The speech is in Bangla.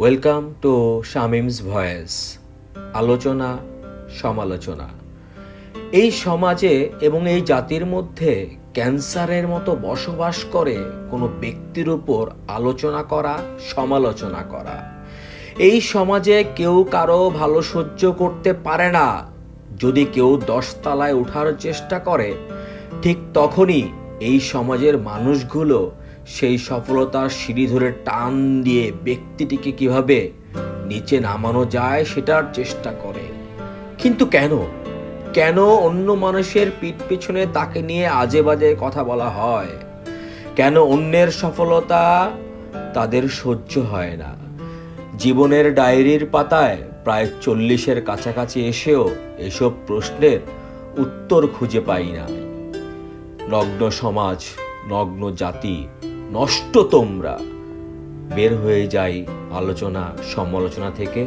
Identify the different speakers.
Speaker 1: Welcome to Shamims voice. আলোচনা, সমালোচনা। এই সমাজে এবং এই জাতির মধ্যে ক্যান্সারের মতো বসবাস করে কোনো ব্যক্তির উপর আলোচনা করা, সমালোচনা করা। এই সমাজে কেউ কারো ভালো সহ্য করতে পারে না। যদি কেউ 10 তলায় ওঠার চেষ্টা করে, ঠিক তখনই এই সমাজের মানুষগুলো সেই সফলতার সিঁড়ি ধরে টান দিয়ে ব্যক্তিটিকে কিভাবে নিচে নামানো যায় সেটার চেষ্টা করে। কিন্তু কেন অন্য মানুষের পিঠ পিছনে তাকে নিয়ে আজে বাজে কথা বলা হয়? কেন অন্যের সফলতা তাদের সহ্য হয় না? জীবনের ডায়েরির পাতায় প্রায় 40-এর কাছাকাছি এসেও এসব প্রশ্নের উত্তর খুঁজে পাই না। নগ্ন সমাজ, নগ্ন জাতি, নষ্ট তোমরা। বের হয়ে যাই আলোচনা, সমালোচনা থেকে।